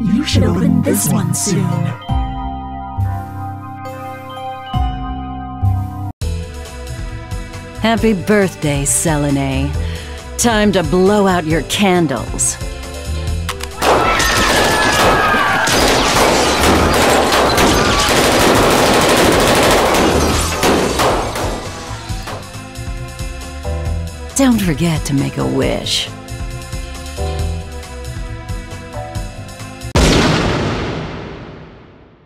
You should open this one soon. Happy birthday, Selene. Time to blow out your candles. Don't forget to make a wish.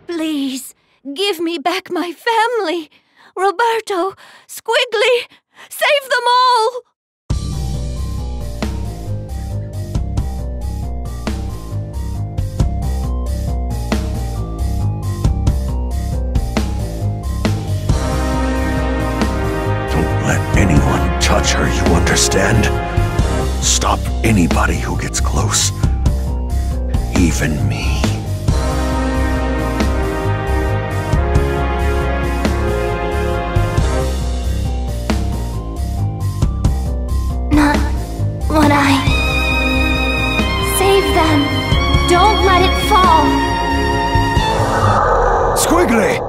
Please, give me back my family. Roberto, Squigly, save them all! Don't let anyone touch her, you understand? Stop anybody who gets close. Even me. Not when I... Save them! Don't let it fall! Squigly!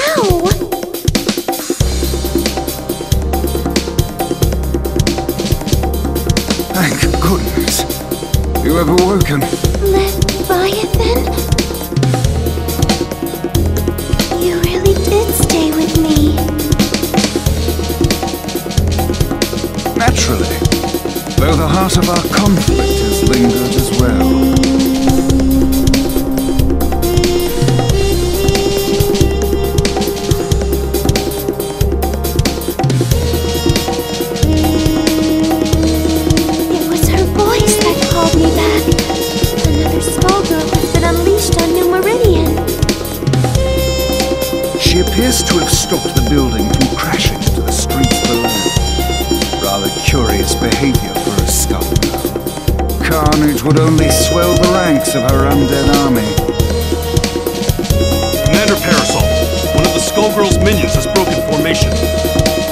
Ow! Thank goodness. You have awoken. Leviathan? You really did stay with me. Naturally. Though the heart of our conflict has lingered as well. It was her voice that called me back. Another Skullgirl has been unleashed on New Meridian. She appears to have stopped the building from crashing into the streets below. Rather curious behavior for a Skullgirl. Carnage would only swell the ranks of her undead army. Commander Parasol, one of the Skullgirls' minions has broken formation.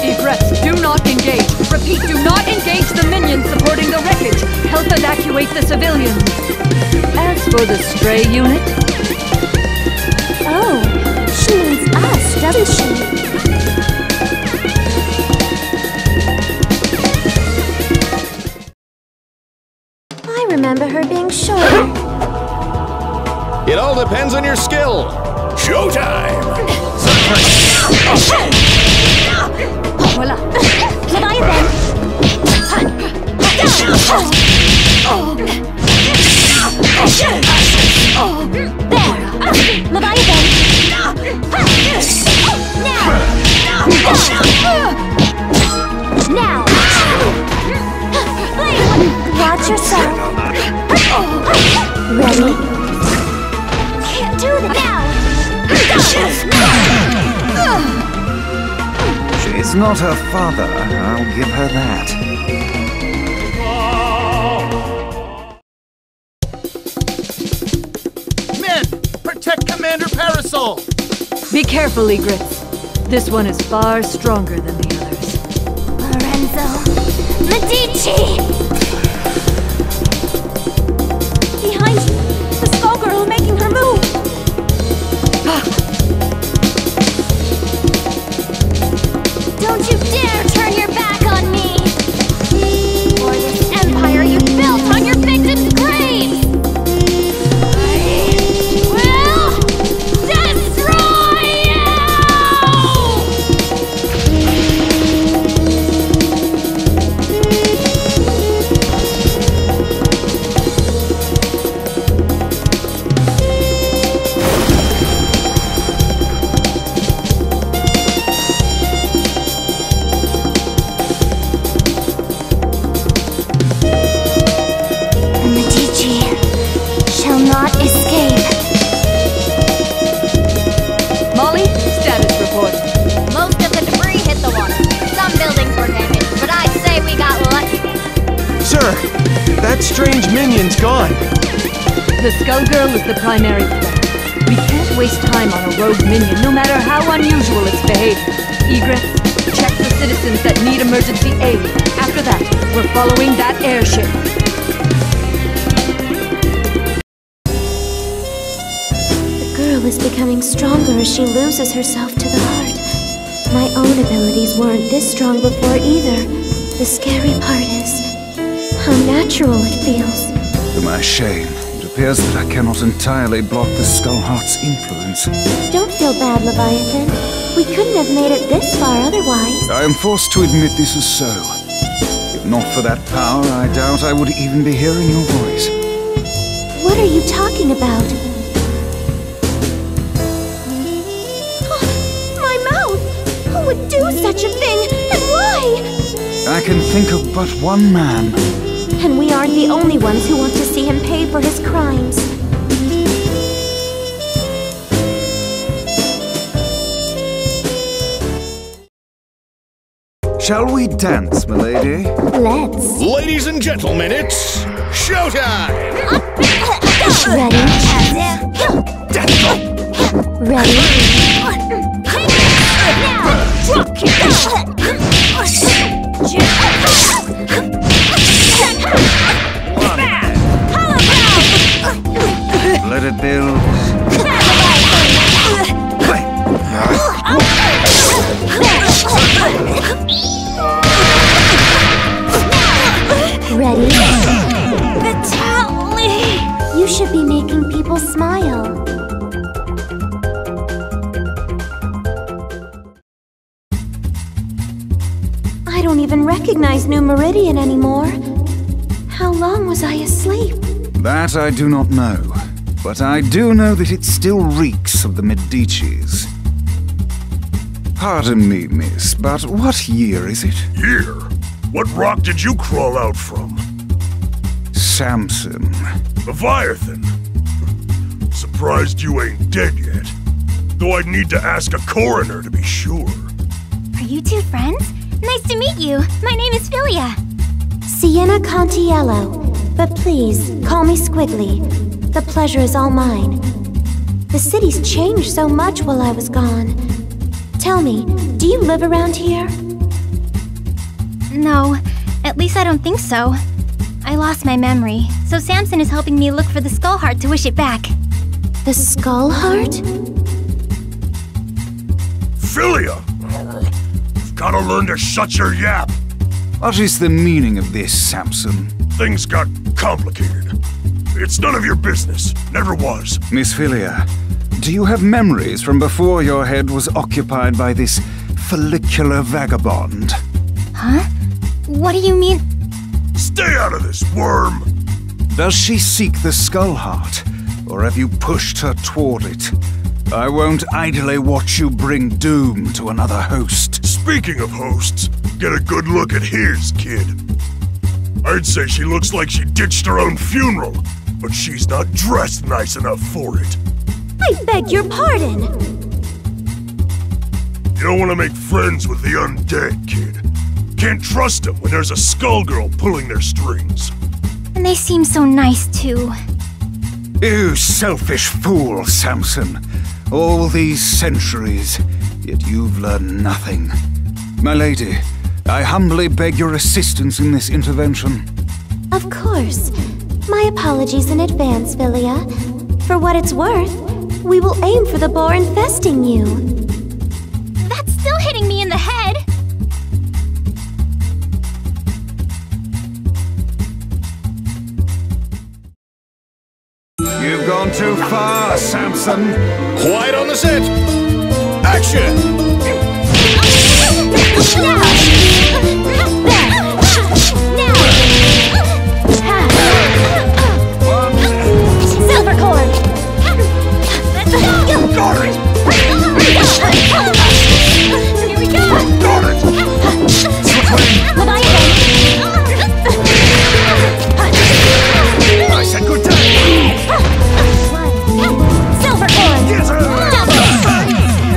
Egress, do not engage. Repeat, do not engage the minions supporting the wreckage. Help evacuate the civilians. As for the stray unit... Oh, she means us, doesn't she? I remember her being short. It all depends on your skill. Showtime! Voila. Leviathan! There! Leviathan! Now! Watch yourself. Ready? Can't do that now! She's not her father, I'll give her that. Men, protect Commander Parasol! Be careful, Egress. This one is far stronger than the others. Lorenzo! Medici! Behind you! The Skullgirl is making her move! Don't you dare turn your back on me! Or this empire you built on your victims' graves! I will destroy you! That strange minion's gone. The Skullgirl is the primary threat. We can't waste time on a rogue minion, no matter how unusual its behavior. Egress, check for citizens that need emergency aid. After that, we're following that airship. The girl is becoming stronger as she loses herself to the heart. My own abilities weren't this strong before either. The scary part is how natural it feels. To my shame, it appears that I cannot entirely block the Skullheart's influence. Don't feel bad, Leviathan. We couldn't have made it this far otherwise. I am forced to admit this is so. If not for that power, I doubt I would even be hearing your voice. What are you talking about? My mouth! Who would do such a thing? And why? I can think of but one man. And we aren't the only ones who want to see him pay for his crimes. Shall we dance, milady? Let's. Ladies and gentlemen, it's showtime! Ready? Ready? Let it build. Ready? Vitaly! You should be making people smile. I don't even recognize New Meridian anymore. How long was I asleep? That I do not know. But I do know that it still reeks of the Medicis. Pardon me, miss, but what year is it? Year? What rock did you crawl out from? Samson. Leviathan? Surprised you ain't dead yet. Though I'd need to ask a coroner to be sure. Are you two friends? Nice to meet you. My name is Philia. Sienna Contiello. But please, call me Squigly. The pleasure is all mine. The city's changed so much while I was gone. Tell me, do you live around here? No, at least I don't think so. I lost my memory, so Samson is helping me look for the Skullheart to wish it back. The Skullheart? Philia! You've gotta learn to shut your yap. What is the meaning of this, Samson? Things got complicated. It's none of your business. Never was. Miss Philia, do you have memories from before your head was occupied by this follicular vagabond? Huh? What do you mean? Stay out of this, worm! Does she seek the Skullheart, or have you pushed her toward it? I won't idly watch you bring doom to another host. Speaking of hosts, get a good look at his, kid. I'd say she looks like she ditched her own funeral, but she's not dressed nice enough for it. I beg your pardon! You don't want to make friends with the undead, kid. Can't trust them when there's a Skullgirl pulling their strings. And they seem so nice, too. You selfish fool, Samson. All these centuries, yet you've learned nothing. My lady, I humbly beg your assistance in this intervention. Of course. My apologies in advance, Philia. For what it's worth, we will aim for the boar infesting you. That's still hitting me in the head! You've gone too far, Samson. Quiet on the set! Action! Silver cord! Let's go! Got it! Here we go! Got it! Leviathan! I said good time! Silver cord! Get her!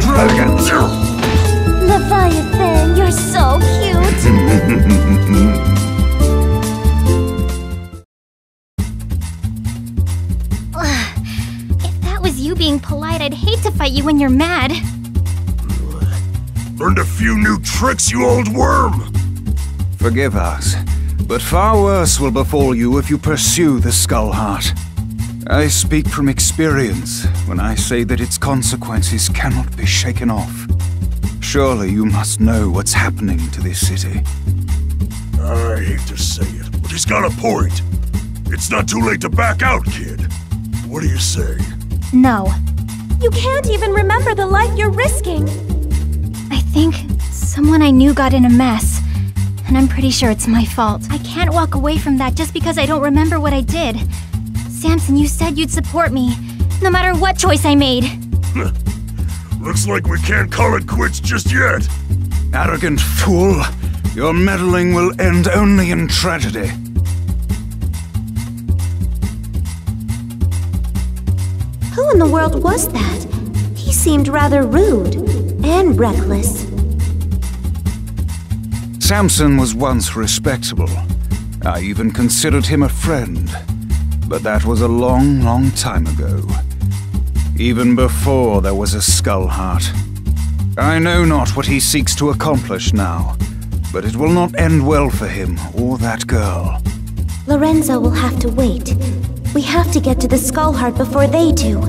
Dragon! Leviathan, you're so cute! If that was you being polite, I'd hate to fight you when you're mad. Learned a few new tricks, you old worm! Forgive us, but far worse will befall you if you pursue the Skull Heart. I speak from experience when I say that its consequences cannot be shaken off. Surely you must know what's happening to this city. I hate to say it, but he's got a point. It's not too late to back out, kid. What do you say? No. You can't even remember the life you're risking. I think someone I knew got in a mess. And I'm pretty sure it's my fault. I can't walk away from that just because I don't remember what I did. Samson, you said you'd support me, no matter what choice I made. Looks like we can't call it quits just yet. Arrogant fool! Your meddling will end only in tragedy. Who in the world was that? He seemed rather rude and reckless. Samson was once respectable. I even considered him a friend. But that was a long, long time ago. Even before there was a Skull Heart. I know not what he seeks to accomplish now, but it will not end well for him or that girl. Lorenzo will have to wait. We have to get to the Skull Heart before they do.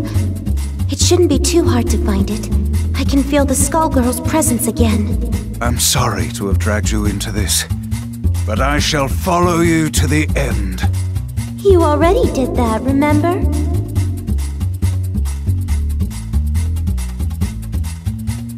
It shouldn't be too hard to find it. I can feel the Skullgirls' presence again. I'm sorry to have dragged you into this, but I shall follow you to the end. You already did that, remember?